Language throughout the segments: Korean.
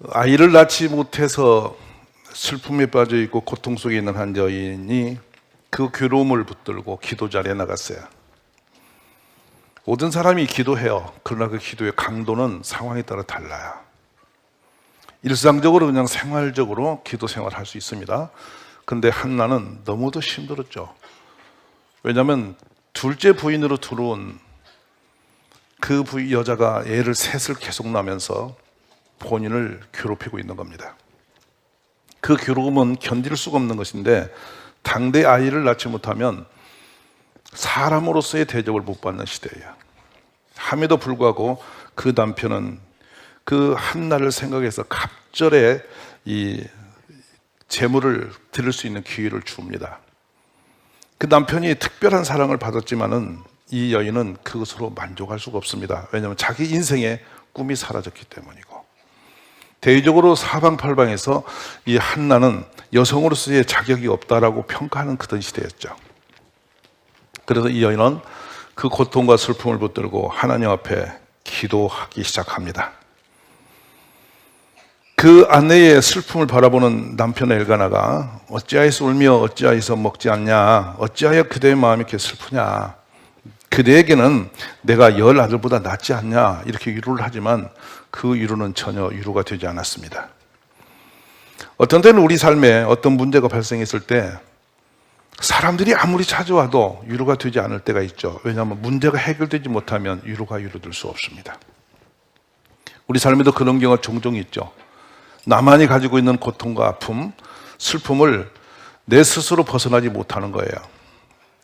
아이를 낳지 못해서 슬픔에 빠져 있고 고통 속에 있는 한 여인이 그 괴로움을 붙들고 기도 자리에 나갔어요. 모든 사람이 기도해요. 그러나 그 기도의 강도는 상황에 따라 달라요. 일상적으로 그냥 생활적으로 기도 생활할 수 있습니다. 근데 한나는 너무도 힘들었죠. 왜냐하면 둘째 부인으로 들어온 그 여자가 애를 셋을 계속 낳으면서 본인을 괴롭히고 있는 겁니다. 그 괴로움은 견딜 수가 없는 것인데 당대 아이를 낳지 못하면 사람으로서의 대접을 못 받는 시대예요. 함에도 불구하고 그 남편은 그 한나를 생각해서 갑절에 이 재물을 드릴 수 있는 기회를 줍니다. 그 남편이 특별한 사랑을 받았지만은 이 여인은 그것으로 만족할 수가 없습니다. 왜냐하면 자기 인생의 꿈이 사라졌기 때문이고, 대외적으로 사방팔방에서 이 한나는 여성으로서의 자격이 없다라고 평가하는 그런 시대였죠. 그래서 이 여인은 그 고통과 슬픔을 붙들고 하나님 앞에 기도하기 시작합니다. 그 아내의 슬픔을 바라보는 남편 엘가나가 어찌하여서 울며 어찌하여서 먹지 않냐, 어찌하여 그대의 마음이 이렇게 슬프냐, 그대에게는 내가 10 아들보다 낫지 않냐, 이렇게 위로를 하지만 그 위로는 전혀 위로가 되지 않았습니다. 어떤 때는 우리 삶에 어떤 문제가 발생했을 때 사람들이 아무리 찾아와도 위로가 되지 않을 때가 있죠. 왜냐하면 문제가 해결되지 못하면 위로가 위로될 수 없습니다. 우리 삶에도 그런 경우가 종종 있죠. 나만이 가지고 있는 고통과 아픔, 슬픔을 내 스스로 벗어나지 못하는 거예요.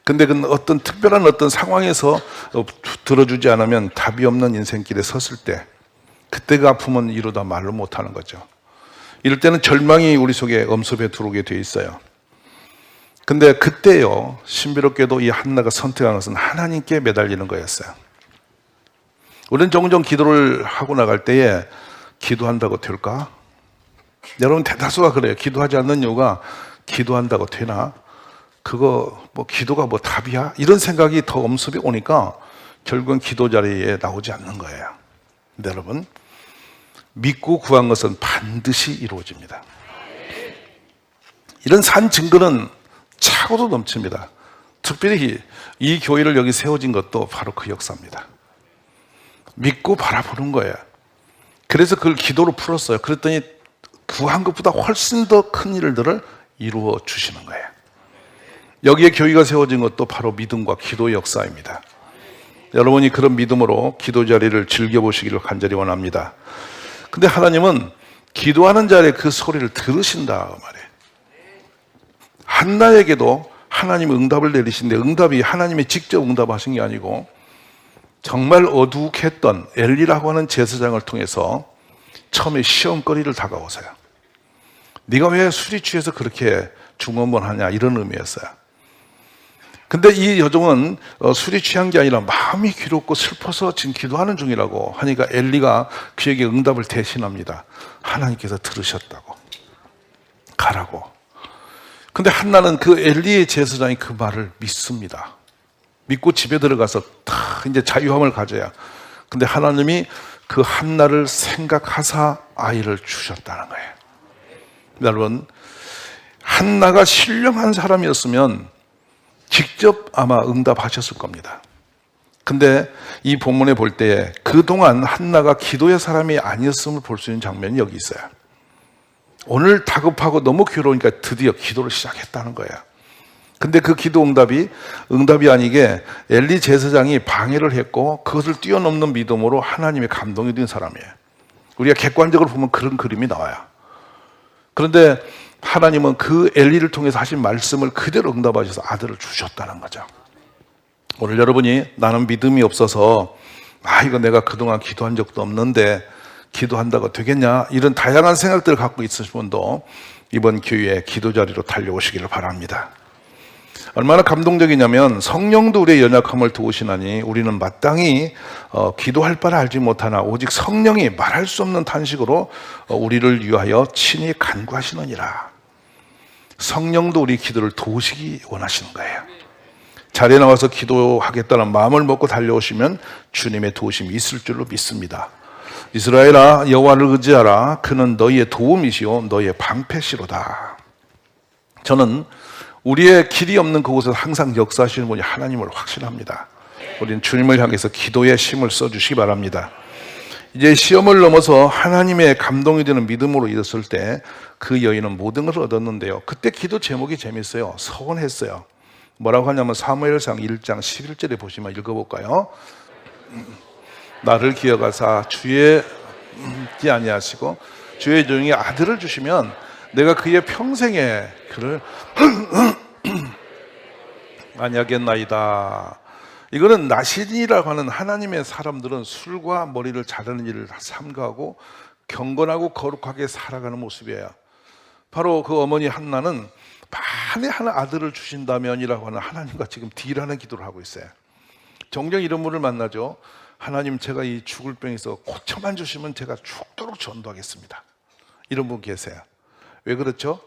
근데 그 어떤 특별한 어떤 상황에서 들어주지 않으면 답이 없는 인생길에 섰을 때, 그때 그 아픔은 이루다 말로 못하는 거죠. 이럴 때는 절망이 우리 속에 엄습해 들어오게 돼 있어요. 근데 그때요, 신비롭게도 이 한나가 선택한 것은 하나님께 매달리는 거였어요. 우리는 종종 기도를 하고 나갈 때에 기도한다고 될까? 여러분 대다수가 그래요. 기도하지 않는 이유가 기도한다고 되나? 그거 뭐 기도가 뭐 답이야? 이런 생각이 더 엄습이 오니까 결국은 기도 자리에 나오지 않는 거예요. 근데 여러분, 믿고 구한 것은 반드시 이루어집니다. 이런 산 증거는 차고도 넘칩니다. 특별히 이 교회를 여기 세워진 것도 바로 그 역사입니다. 믿고 바라보는 거예요. 그래서 그걸 기도로 풀었어요. 그랬더니 구한 것보다 훨씬 더 큰 일들을 이루어 주시는 거예요. 여기에 교회가 세워진 것도 바로 믿음과 기도의 역사입니다. 여러분이 그런 믿음으로 기도 자리를 즐겨보시기를 간절히 원합니다. 근데 하나님은 기도하는 자리에 그 소리를 들으신다 그 말이에요. 한나에게도 하나님이 응답을 내리신데, 응답이 하나님이 직접 응답하신 게 아니고 정말 어둑했던 엘리라고 하는 제사장을 통해서 처음에 시험거리를 다가오세요. 네가 왜 술이 취해서 그렇게 중언부언하냐, 이런 의미였어요. 근데 이 여종은 술이 취한 게 아니라 마음이 괴롭고 슬퍼서 지금 기도하는 중이라고 하니까 엘리가 그에게 응답을 대신합니다. 하나님께서 들으셨다고, 가라고. 근데 한나는 그 엘리의 제사장이 그 말을 믿습니다. 믿고 집에 들어가서 다 이제 자유함을 가져야. 근데 하나님이 그 한나를 생각하사 아이를 주셨다는 거예요. 여러분, 한나가 신령한 사람이었으면 직접 아마 응답하셨을 겁니다. 근데 이 본문에 볼 때 그동안 한나가 기도의 사람이 아니었음을 볼 수 있는 장면이 여기 있어요. 오늘 다급하고 너무 괴로우니까 드디어 기도를 시작했다는 거예요. 근데 그 기도 응답이 아니게 엘리 제사장이 방해를 했고 그것을 뛰어넘는 믿음으로 하나님의 감동이 된 사람이에요. 우리가 객관적으로 보면 그런 그림이 나와요. 그런데 하나님은 그 엘리를 통해서 하신 말씀을 그대로 응답하셔서 아들을 주셨다는 거죠. 오늘 여러분이 나는 믿음이 없어서 이거 내가 그동안 기도한 적도 없는데 기도한다고 되겠냐, 이런 다양한 생각들을 갖고 있으신 분도 이번 기회에 기도 자리로 달려오시기를 바랍니다. 얼마나 감동적이냐면 성령도 우리의 연약함을 도우시나니 우리는 마땅히 기도할 바를 알지 못하나 오직 성령이 말할 수 없는 탄식으로 우리를 위하여 친히 간구하시느니라. 성령도 우리 기도를 도우시기 원하시는 거예요. 자리에 나와서 기도하겠다는 마음을 먹고 달려오시면 주님의 도우심이 있을 줄로 믿습니다. 이스라엘아 여호와를 의지하라. 그는 너희의 도움이시오 너희의 방패시로다. 저는 우리의 길이 없는 그곳에서 항상 역사하시는 분이 하나님을 확신합니다. 우리는 주님을 향해서 기도의 힘을 써주시기 바랍니다. 이제 시험을 넘어서 하나님의 감동이 되는 믿음으로 이뤘을 때 그 여인은 모든 것을 얻었는데요. 그때 기도 제목이 재밌어요. 서원했어요. 뭐라고 하냐면 사무엘상 1장 11절에 보시면 읽어볼까요? 나를 기억하사 주의 지 아니하시고 주의 종에게 아들을 주시면 내가 그의 평생에 그를 아니하겠나이다. 이거는 나신이라고 하는 하나님의 사람들은 술과 머리를 자르는 일을 삼가하고 경건하고 거룩하게 살아가는 모습이에요. 바로 그 어머니 한나는 만에 하나 아들을 주신다면이라고 하는 하나님과 지금 딜하는 기도를 하고 있어요. 종종 이런 분을 만나죠. 하나님, 제가 이 죽을 병에서 고쳐만 주시면 제가 죽도록 전도하겠습니다. 이런 분 계세요. 왜 그렇죠?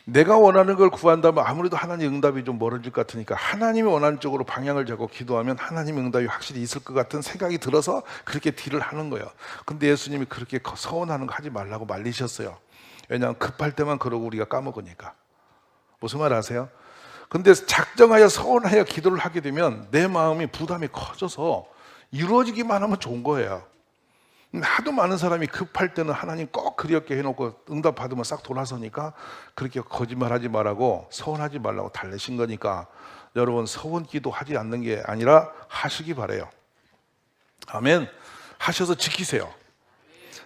내가 원하는 걸 구한다면 아무래도 하나님 응답이 좀 멀어질 것 같으니까 하나님이 원하는 쪽으로 방향을 잡고 기도하면 하나님 응답이 확실히 있을 것 같은 생각이 들어서 그렇게 딜을 하는 거예요. 근데 예수님이 그렇게 서원하는 거 하지 말라고 말리셨어요. 왜냐하면 급할 때만 그러고 우리가 까먹으니까. 무슨 말 아세요? 근데 작정하여 서원하여 기도를 하게 되면 내 마음이 부담이 커져서 이루어지기만 하면 좋은 거예요. 하도 많은 사람이 급할 때는 하나님 꼭 그렇게 해놓고 응답 받으면 싹 돌아서니까 그렇게 거짓말하지 말라고 서원하지 말라고 달래신 거니까 여러분 서원 기도하지 않는 게 아니라 하시기 바래요. 아멘. 하셔서 지키세요.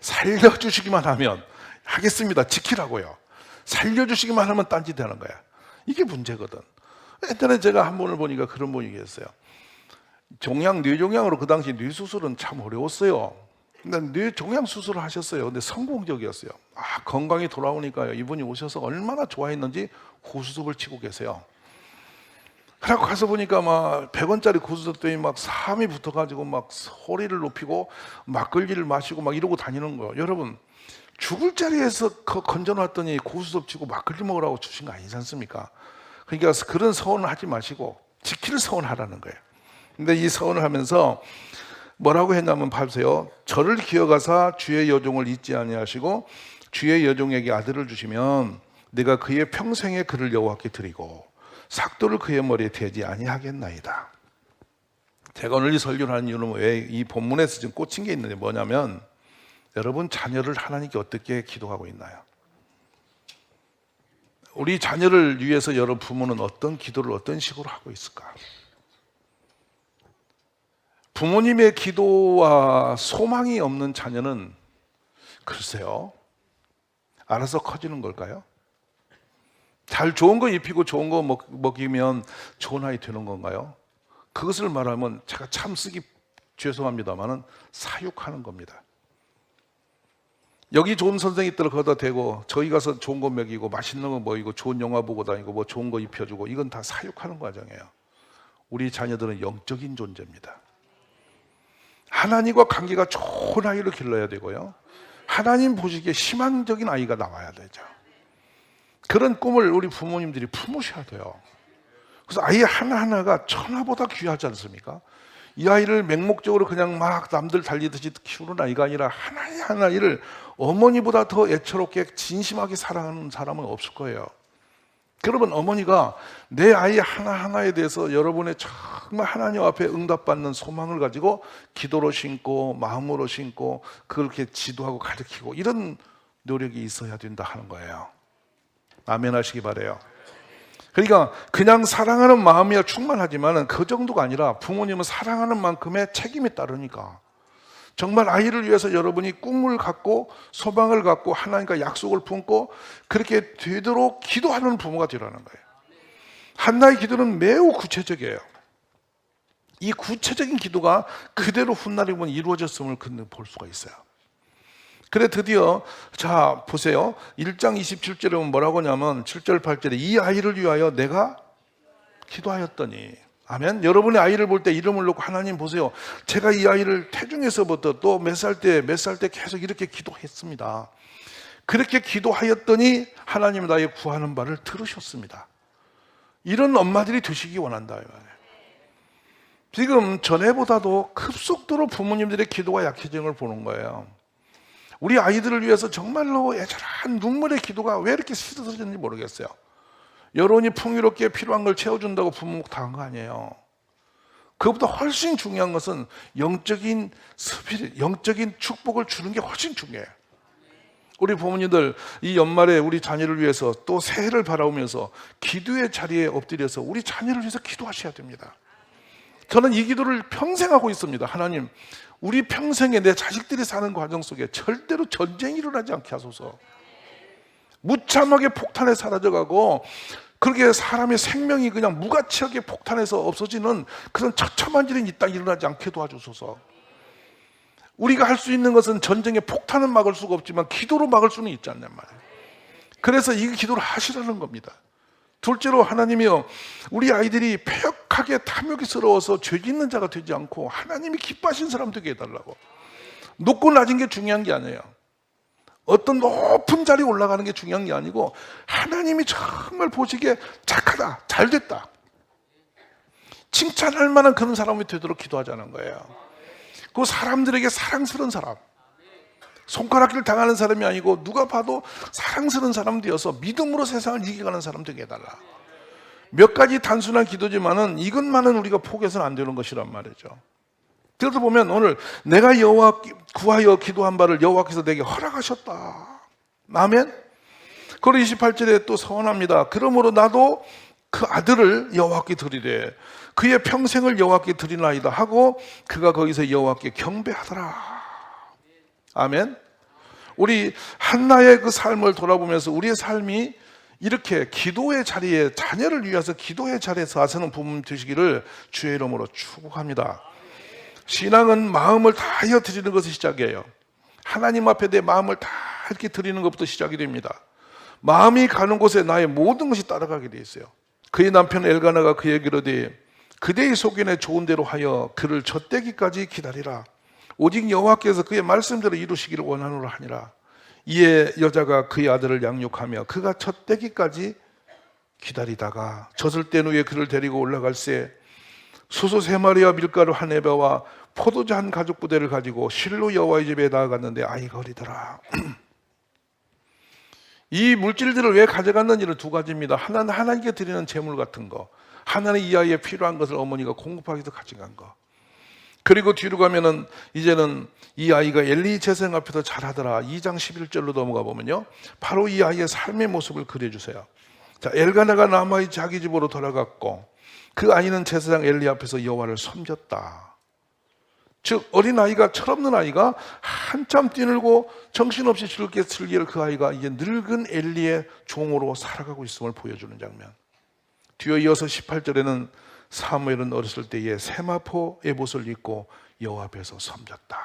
살려주시기만 하면 하겠습니다. 지키라고요. 살려주시기만 하면 딴짓하는 거야. 이게 문제거든. 옛날에 제가 한 분을 보니까 그런 분이 계셨어요. 뇌종양으로 그 당시 뇌수술은 참 어려웠어요. 근데 뇌종양 수술을 하셨어요. 근데 성공적이었어요. 건강이 돌아오니까요. 이분이 오셔서 얼마나 좋아했는지 고수톱을 치고 계세요. 그래갖고 가서 보니까 막 100원짜리 고수톱 때문에 막 사함이 붙어가지고 막 소리를 높이고 막걸리를 마시고 막 이러고 다니는 거예요. 여러분, 죽을 자리에서 건져놨더니 고수톱 치고 막걸리 먹으라고 주신 거 아니지 않습니까? 그러니까 그런 서원을 하지 마시고 지킬 서원하라는 거예요. 근데 이 서원을 하면서 뭐라고 했냐면 봐주세요. 저를 기억하사 주의 여종을 잊지 아니하시고 주의 여종에게 아들을 주시면 내가 그의 평생에 그를 여호와께 드리고 삭도를 그의 머리에 대지 아니하겠나이다. 제가 오늘 이 설교를 하는 이유는 왜 이 본문에서 지금 꽂힌 게 있는데 뭐냐면 여러분 자녀를 하나님께 어떻게 기도하고 있나요? 우리 자녀를 위해서 여러분 부모는 어떤 기도를 어떤 식으로 하고 있을까? 부모님의 기도와 소망이 없는 자녀는 글쎄요, 알아서 커지는 걸까요? 잘 좋은 거 입히고 좋은 거 먹이면 좋은 아이 되는 건가요? 그것을 말하면 제가 참 쓰기 죄송합니다만은 사육하는 겁니다. 여기 좋은 선생이 있더라 거기다 대고 저희 가서 좋은 거 먹이고 맛있는 거 먹이고 좋은 영화 보고 다니고 뭐 좋은 거 입혀주고 이건 다 사육하는 과정이에요. 우리 자녀들은 영적인 존재입니다. 하나님과 관계가 좋은 아이를 길러야 되고요. 하나님 보시기에 희망적인 아이가 나와야 되죠. 그런 꿈을 우리 부모님들이 품으셔야 돼요. 그래서 아이 하나하나가 천하보다 귀하지 않습니까? 이 아이를 맹목적으로 그냥 막 남들 달리듯이 키우는 아이가 아니라 하나하나를 어머니보다 더 애처롭게 진심하게 사랑하는 사람은 없을 거예요. 그러면 어머니가 내 아이 하나하나에 대해서 여러분의 정말 하나님 앞에 응답받는 소망을 가지고 기도로 심고 마음으로 심고 그렇게 지도하고 가르치고 이런 노력이 있어야 된다 하는 거예요. 아멘 하시기 바라요. 그러니까 그냥 사랑하는 마음이야 충만하지만 그 정도가 아니라 부모님은 사랑하는 만큼의 책임이 따르니까 정말 아이를 위해서 여러분이 꿈을 갖고 소망을 갖고 하나님과 약속을 품고 그렇게 되도록 기도하는 부모가 되라는 거예요. 한나의 기도는 매우 구체적이에요. 이 구체적인 기도가 그대로 훗날에 보면 이루어졌음을 볼 수가 있어요. 그래 드디어 자 보세요. 1장 27절에 보면 뭐라고 하냐면 7절 8절에 이 아이를 위하여 내가 기도하였더니 아멘. 여러분의 아이를 볼 때 이름을 놓고 하나님 보세요. 제가 이 아이를 태중에서부터 또 몇 살 때 계속 이렇게 기도했습니다. 그렇게 기도하였더니 하나님 나의 구하는 바를 들으셨습니다. 이런 엄마들이 되시기 원한다. 지금 전에보다도 급속도로 부모님들의 기도가 약해지는 걸 보는 거예요. 우리 아이들을 위해서 정말로 애절한 눈물의 기도가 왜 이렇게 쏟아지는지 모르겠어요. 여론이 풍요롭게 필요한 걸 채워준다고 부모 다 한 거 아니에요. 그것보다 훨씬 중요한 것은 영적인 스피릿, 영적인 축복을 주는 게 훨씬 중요해요. 우리 부모님들 이 연말에 우리 자녀를 위해서 또 새해를 바라보면서 기도의 자리에 엎드려서 우리 자녀를 위해서 기도하셔야 됩니다. 저는 이 기도를 평생 하고 있습니다. 하나님, 우리 평생에 내 자식들이 사는 과정 속에 절대로 전쟁이 일어나지 않게 하소서. 무참하게 폭탄에 사라져가고 그렇게 사람의 생명이 그냥 무가치하게 폭탄에서 없어지는 그런 처참한 일이 이 땅에 일어나지 않게 도와주소서. 우리가 할 수 있는 것은 전쟁의 폭탄은 막을 수가 없지만 기도로 막을 수는 있지 않냔 말이에요. 그래서 이 기도를 하시라는 겁니다. 둘째로 하나님이요, 우리 아이들이 패역하게 탐욕스러워서 죄 짓는 자가 되지 않고 하나님이 기뻐하신 사람 되게 해달라고. 높고 낮은 게 중요한 게 아니에요. 어떤 높은 자리에 올라가는 게 중요한 게 아니고 하나님이 정말 보시기에 착하다, 잘됐다, 칭찬할 만한 그런 사람이 되도록 기도하자는 거예요. 그 사람들에게 사랑스러운 사람, 손가락질 당하는 사람이 아니고 누가 봐도 사랑스러운 사람 되어서 믿음으로 세상을 이겨가는 사람 되게 해달라. 몇 가지 단순한 기도지만은 이것만은 우리가 포기해서는 안 되는 것이란 말이죠. 그래서 보면 오늘 내가 여호와 구하여 기도한 바를 여호와께서 내게 허락하셨다. 아멘. 그리고 28절에 또 서원합니다. 그러므로 나도 그 아들을 여호와께 드리되 그의 평생을 여호와께 드리나이다 하고 그가 거기서 여호와께 경배하더라. 아멘. 우리 한나의 그 삶을 돌아보면서 우리의 삶이 이렇게 기도의 자리에, 자녀를 위해서 기도의 자리에서 하시는 부모님 되시기를 주의 이름으로 축복합니다. 신앙은 마음을 다하여 드리는 것이 시작이에요. 하나님 앞에 내 마음을 다 이렇게 드리는 것부터 시작이 됩니다. 마음이 가는 곳에 나의 모든 것이 따라가게 돼 있어요. 그의 남편 엘가나가 그에게 이르되 그대의 소견에 좋은 대로 하여 그를 젖대기까지 기다리라. 오직 여호와께서 그의 말씀대로 이루시기를 원하노라 하니라. 이에 여자가 그의 아들을 양육하며 그가 젖대기까지 기다리다가 젖을 뗀 후에 그를 데리고 올라갈새 소소 3마리와 밀가루 1에바와 포도주 1 가죽 부대를 가지고 실로 여호와의 집에 나아갔는데 아이가 어리더라. 이 물질들을 왜 가져갔는지는 2가지입니다. 하나는 하나님께 드리는 제물 같은 거, 하나는 이 아이에 필요한 것을 어머니가 공급하기 위해서 가져간 거. 그리고 뒤로 가면은 이제는 이 아이가 엘리 제사장 앞에서 자라더라. 2장 11절로 넘어가 보면요, 바로 이 아이의 삶의 모습을 그려주세요. 자, 엘가나가 남아의 자기 집으로 돌아갔고 그 아이는 제사장 엘리 앞에서 여호와를 섬겼다. 즉 어린아이가, 철없는 아이가 한참 뛰놀고 정신없이 즐겁게 즐길 그 아이가 이제 늙은 엘리의 종으로 살아가고 있음을 보여주는 장면. 뒤에 이어서 18절에는 사무엘은 어렸을 때에 세마포 에봇을 입고 여호와 앞에서 섬겼다.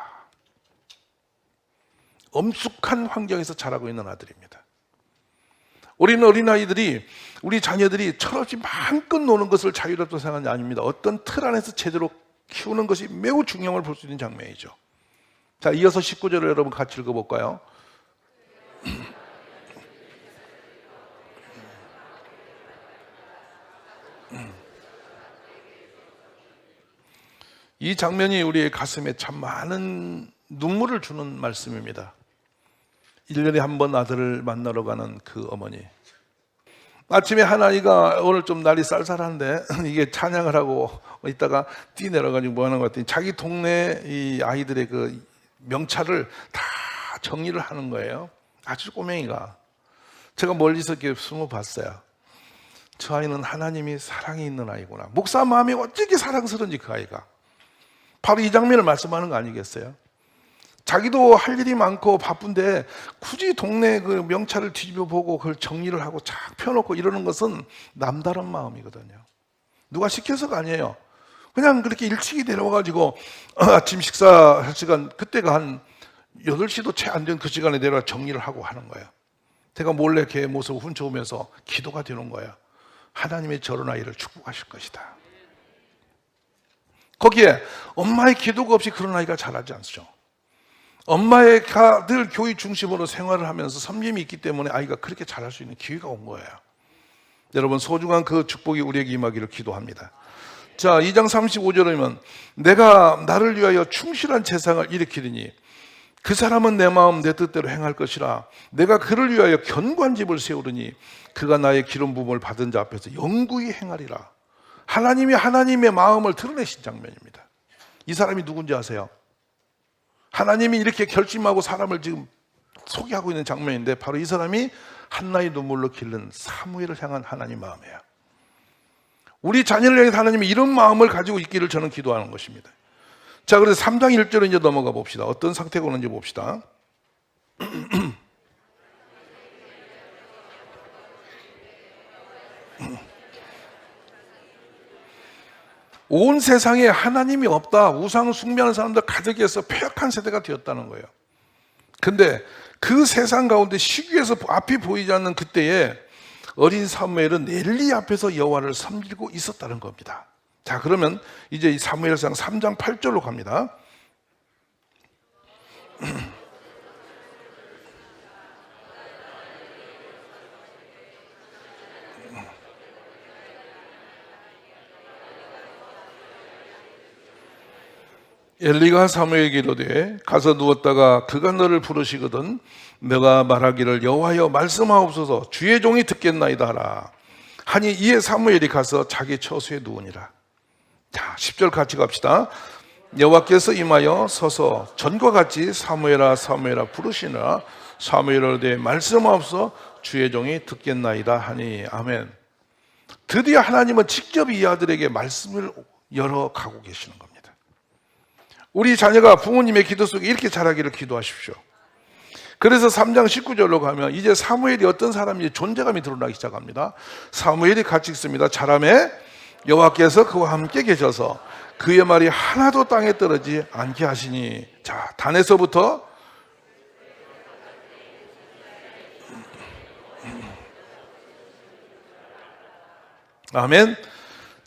엄숙한 환경에서 자라고 있는 아들입니다. 우리는 어린아이들이, 우리 자녀들이 철없이 마음껏 노는 것을 자유롭다고 생각하는 게 아닙니다. 어떤 틀 안에서 제대로 키우는 것이 매우 중요함을 볼 수 있는 장면이죠. 자, 이어서 19절을 여러분 같이 읽어볼까요? 이 장면이 우리의 가슴에 참 많은 눈물을 주는 말씀입니다. 1년에 한 번 아들을 만나러 가는 그 어머니. 아침에 한 아이가 오늘 좀 날이 쌀쌀한데 이게 찬양을 하고 있다가 뛰내려가지고 뭐 하는 것 같더니 자기 동네 이 아이들의 그 명찰을 다 정리를 하는 거예요. 아주 꼬맹이가. 제가 멀리서 이렇게 숨어 봤어요. 저 아이는 하나님이 사랑이 있는 아이구나. 목사 마음이 어떻게 사랑스러운지 그 아이가. 바로 이 장면을 말씀하는 거 아니겠어요? 자기도 할 일이 많고 바쁜데 굳이 동네 그 명찰을 뒤집어 보고 그걸 정리를 하고 착 펴놓고 이러는 것은 남다른 마음이거든요. 누가 시켜서가 아니에요. 그냥 그렇게 일찍이 내려와가지고 아침 식사할 시간, 그때가 한 8시도 채 안 된 그 시간에 내려와 정리를 하고 하는 거예요. 제가 몰래 걔의 모습을 훔쳐오면서 기도가 되는 거예요. 하나님의 저런 아이를 축복하실 것이다. 거기에 엄마의 기도가 없이 그런 아이가 자라지 않죠. 엄마의 늘 교회 중심으로 생활을 하면서 섬김이 있기 때문에 아이가 그렇게 자랄 수 있는 기회가 온 거예요. 여러분, 소중한 그 축복이 우리에게 임하기를 기도합니다. 자, 2장 35절이면 내가 나를 위하여 충실한 제사장을 일으키리니 그 사람은 내 마음 내 뜻대로 행할 것이라. 내가 그를 위하여 견관집을 세우리니 그가 나의 기름 부음을 받은 자 앞에서 영구히 행하리라. 하나님이 하나님의 마음을 드러내신 장면입니다. 이 사람이 누군지 아세요? 하나님이 이렇게 결심하고 사람을 지금 소개하고 있는 장면인데 바로 이 사람이 한나의 눈물로 기른 사무엘을 향한 하나님 마음이에요. 우리 자녀를 향해 하나님이 이런 마음을 가지고 있기를 저는 기도하는 것입니다. 자, 그래서 3장 1절로 이제 넘어가 봅시다. 어떤 상태가 오는지 봅시다. 온 세상에 하나님이 없다, 우상 숭배하는 사람들 가득해서 폐역한 세대가 되었다는 거예요. 근데 그 세상 가운데 시기에서 앞이 보이지 않는 그때에 어린 사무엘은 엘리 앞에서 여호와를 섬기고 있었다는 겁니다. 자, 그러면 이제 이 사무엘상 3장 8절로 갑니다. 엘리가 사무엘에게 이르되 가서 누웠다가 그가 너를 부르시거든 너가 말하기를 여호와여 말씀하옵소서 주의 종이 듣겠나이다 하라. 하니 이에 사무엘이 가서 자기 처소에 누우니라. 자, 10절 같이 갑시다. 여호와께서 임하여 서서 전과 같이 사무엘아 사무엘아 부르시니라. 사무엘을 대해 말씀하옵소서 주의 종이 듣겠나이다 하니. 아멘. 드디어 하나님은 직접 이 아들에게 말씀을 열어가고 계시는 겁니다. 우리 자녀가 부모님의 기도 속에 이렇게 자라기를 기도하십시오. 그래서 3장 19절로 가면 이제 사무엘이 어떤 사람인지 존재감이 드러나기 시작합니다. 사무엘이 같이 있습니다. 자라매 여호와께서 그와 함께 계셔서 그의 말이 하나도 땅에 떨어지지 않게 하시니. 자, 단에서부터 아멘.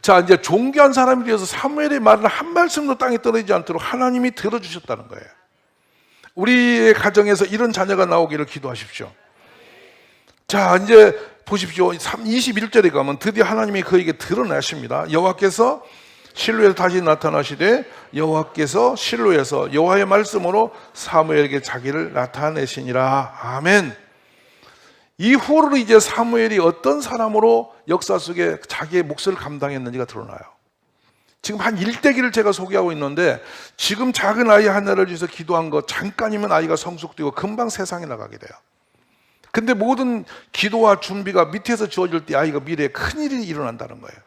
자, 이제 존귀한 사람이 되어서 사무엘의 말은 한 말씀도 땅에 떨어지지 않도록 하나님이 들어주셨다는 거예요. 우리의 가정에서 이런 자녀가 나오기를 기도하십시오. 자, 이제 보십시오. 21절에 가면 드디어 하나님이 그에게 드러나십니다. 여호와께서 실로에서 다시 나타나시되 여호와께서 실로에서 여호와의 말씀으로 사무엘에게 자기를 나타내시니라. 아멘. 이후로 이제 사무엘이 어떤 사람으로 역사 속에 자기의 몫을 감당했는지가 드러나요. 지금 한 일대기를 제가 소개하고 있는데 지금 작은 아이 하나를 위해서 기도한 거 잠깐이면 아이가 성숙되고 금방 세상에 나가게 돼요. 근데 모든 기도와 준비가 밑에서 주어질 때 아이가 미래에 큰일이 일어난다는 거예요.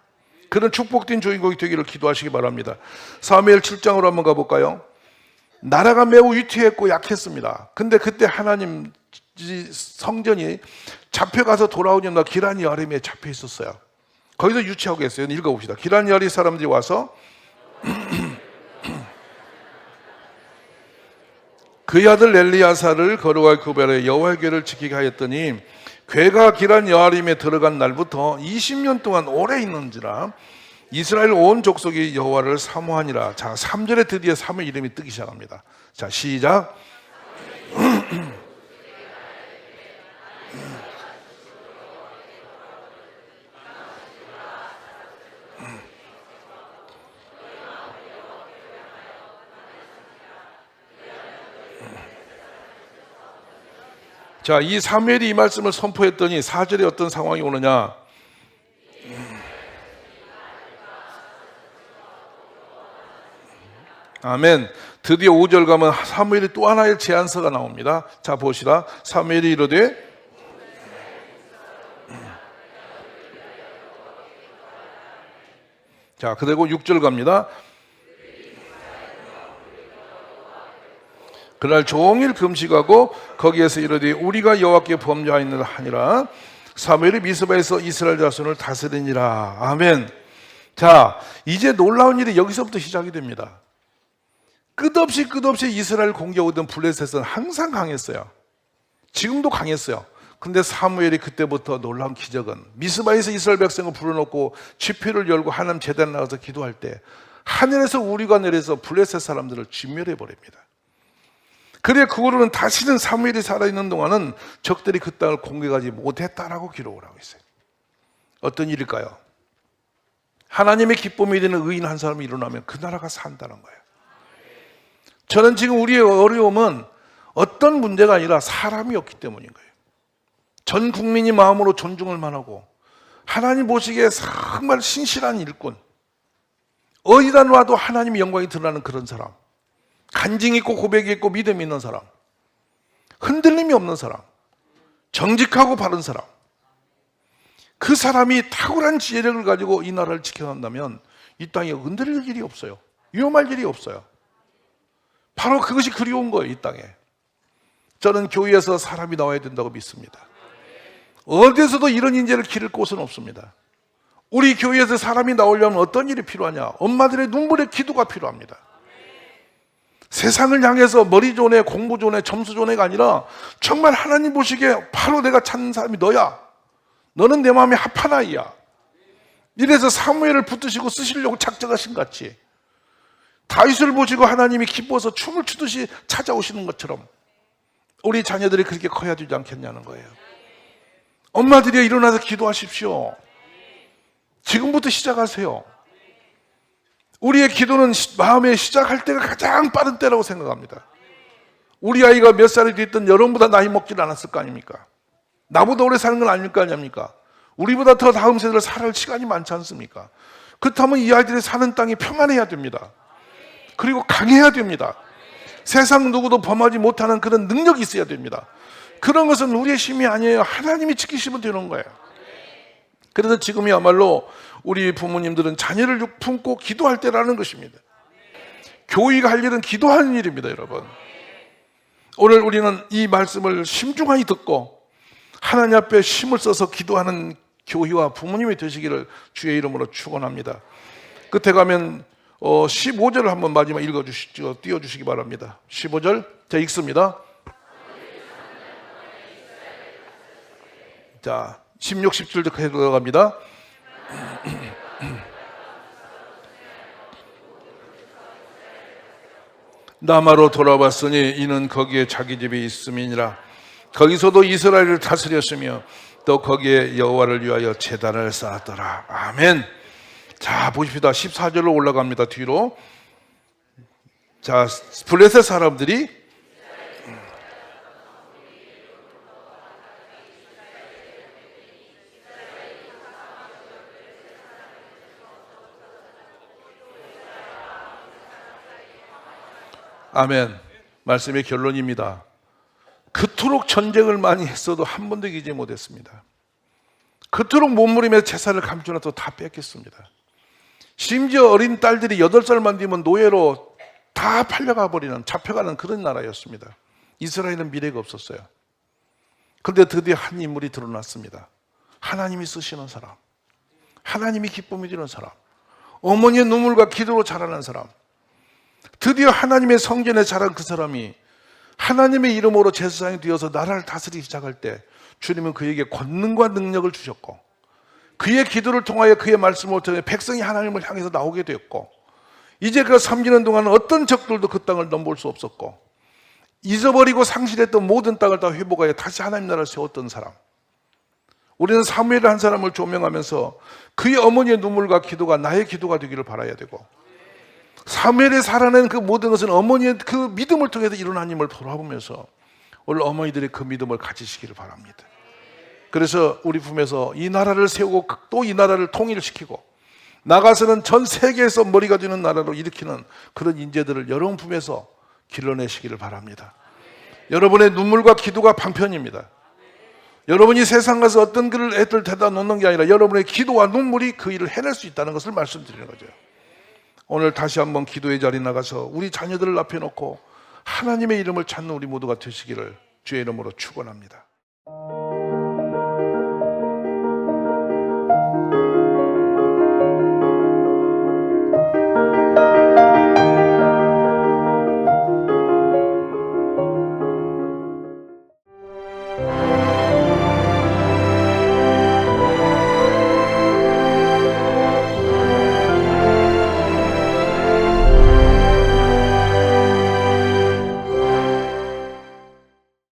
그런 축복된 주인공이 되기를 기도하시기 바랍니다. 사무엘 7장으로 한번 가볼까요? 나라가 매우 위태했고 약했습니다. 근데 그때 하나님 성전이 잡혀가서 돌아오는 날 기란 여아림에 잡혀 있었어요. 거기서 유치하고 계세요. 읽어봅시다. 기란 여아림 사람들이 와서 그의 아들 엘리야사를 거룩하게 구별해 여호와의 궤를 지키게 하였더니 궤가 기란 여아림에 들어간 날부터 20년 동안 오래 있는지라 이스라엘 온 족속이 여호와를 사모하니라. 자, 3절에 드디어 사무엘 이름이 뜨기 시작합니다. 자, 시작. 자, 이 사무엘이 이 말씀을 선포했더니 4절에 어떤 상황이 오느냐? 아멘. 드디어 5절 가면 사무엘이 또 하나의 제안서가 나옵니다. 자, 보시라. 사무엘이 이르되 자, 그리고 6절 갑니다. 그날 종일 금식하고 거기에서 이르되 우리가 여호와께 범죄하였느라 하니라. 사무엘이 미스바에서 이스라엘 자손을 다스리니라. 아멘. 자, 이제 놀라운 일이 여기서부터 시작이 됩니다. 끝없이 이스라엘 공격하던 블레셋은 항상 강했어요. 지금도 강했어요. 근데 사무엘이 그때부터 놀라운 기적은 미스바에서 이스라엘 백성을 불러놓고 집회를 열고 하나님 제단 나가서 기도할 때 하늘에서 우리가 내려서 블레셋 사람들을 진멸해 버립니다. 그래, 그거로는 다시는 사무엘이 살아있는 동안은 적들이 그 땅을 공격하지 못했다라고 기록을 하고 있어요. 어떤 일일까요? 하나님의 기쁨이 되는 의인 한 사람이 일어나면 그 나라가 산다는 거예요. 저는 지금 우리의 어려움은 어떤 문제가 아니라 사람이 없기 때문인 거예요. 전 국민이 마음으로 존중을 만하고 하나님 보시기에 정말 신실한 일꾼, 어디다 놔도 하나님의 영광이 드러나는 그런 사람, 간증이 있고 고백이 있고 믿음이 있는 사람, 흔들림이 없는 사람, 정직하고 바른 사람, 그 사람이 탁월한 지혜력을 가지고 이 나라를 지켜간다면 이 땅에 흔들릴 일이 없어요. 위험할 일이 없어요. 바로 그것이 그리운 거예요, 이 땅에. 저는 교회에서 사람이 나와야 된다고 믿습니다. 어디에서도 이런 인재를 기를 곳은 없습니다. 우리 교회에서 사람이 나오려면 어떤 일이 필요하냐? 엄마들의 눈물의 기도가 필요합니다. 세상을 향해서 머리 좋은 애, 공부 좋은 애, 점수 좋은 애가 아니라 정말 하나님 보시기에 바로 내가 찾는 사람이 너야. 너는 내 마음에 합한 아이야. 이래서 사무엘을 붙드시고 쓰시려고 작정하신 것 같이 다윗을 보시고 하나님이 기뻐서 춤을 추듯이 찾아오시는 것처럼 우리 자녀들이 그렇게 커야 되지 않겠냐는 거예요. 엄마들이 일어나서 기도하십시오. 지금부터 시작하세요. 우리의 기도는 마음에 시작할 때가 가장 빠른 때라고 생각합니다. 우리 아이가 몇 살이 됐든 여러분보다 나이 먹질 않았을 거 아닙니까? 나보다 오래 사는 건 아닐 거 아닙니까? 우리보다 더 다음 세대를 살아갈 시간이 많지 않습니까? 그렇다면 이 아이들이 사는 땅이 평안해야 됩니다. 그리고 강해야 됩니다. 세상 누구도 범하지 못하는 그런 능력이 있어야 됩니다. 그런 것은 우리의 힘이 아니에요. 하나님이 지키시면 되는 거예요. 그래서 지금이야말로 우리 부모님들은 자녀를 품고 기도할 때라는 것입니다. 교회가 할 일은 기도하는 일입니다, 여러분. 오늘 우리는 이 말씀을 심중하게 듣고 하나님 앞에 힘을 써서 기도하는 교회와 부모님이 되시기를 주의 이름으로 축원합니다. 끝에 가면 15절을 한번 마지막 읽어주시죠. 띄워주시기 바랍니다. 15절 제가 읽습니다. 자, 16, 17절 들어갑니다. 라마로 돌아왔으니 이는 거기에 자기 집이 있음이니라. 거기서도 이스라엘을 다스렸으며 또 거기에 여호와를 위하여 제단을 쌓았더라. 아멘. 자, 보십시다. 14절로 올라갑니다. 뒤로. 자, 블레셋 사람들이 아멘. 말씀의 결론입니다. 그토록 전쟁을 많이 했어도 한 번도 이기지 못했습니다. 그토록 몸부림에서 제사를 감춰놔도 다 뺏겼습니다. 심지어 어린 딸들이 8살만 되면 노예로 다 팔려가 버리는, 잡혀가는 그런 나라였습니다. 이스라엘은 미래가 없었어요. 그런데 드디어 한 인물이 드러났습니다. 하나님이 쓰시는 사람, 하나님이 기쁨이 주는 사람, 어머니의 눈물과 기도로 자라는 사람, 드디어 하나님의 성전에 자란 그 사람이 하나님의 이름으로 제사장이 되어서 나라를 다스리기 시작할 때 주님은 그에게 권능과 능력을 주셨고 그의 기도를 통하여 그의 말씀을 통해 백성이 하나님을 향해서 나오게 되었고 이제 그 3년 동안은 어떤 적들도 그 땅을 넘볼 수 없었고 잊어버리고 상실했던 모든 땅을 다 회복하여 다시 하나님 나라를 세웠던 사람. 우리는 사무엘 한 사람을 조명하면서 그의 어머니의 눈물과 기도가 나의 기도가 되기를 바라야 되고 사무엘이 살아낸 그 모든 것은 어머니의 그 믿음을 통해서 일어난 힘을 돌아보면서 오늘 어머니들이 그 믿음을 가지시기를 바랍니다. 그래서 우리 품에서 이 나라를 세우고 또 이 나라를 통일시키고 나가서는 전 세계에서 머리가 되는 나라로 일으키는 그런 인재들을 여러분 품에서 길러내시기를 바랍니다. 여러분의 눈물과 기도가 방편입니다. 여러분이 세상 가서 어떤 글을 애들 대다 놓는 게 아니라 여러분의 기도와 눈물이 그 일을 해낼 수 있다는 것을 말씀드리는 거죠. 오늘 다시 한번 기도의 자리에 나가서 우리 자녀들을 앞에 놓고 하나님의 이름을 찾는 우리 모두가 되시기를 주의 이름으로 축원합니다.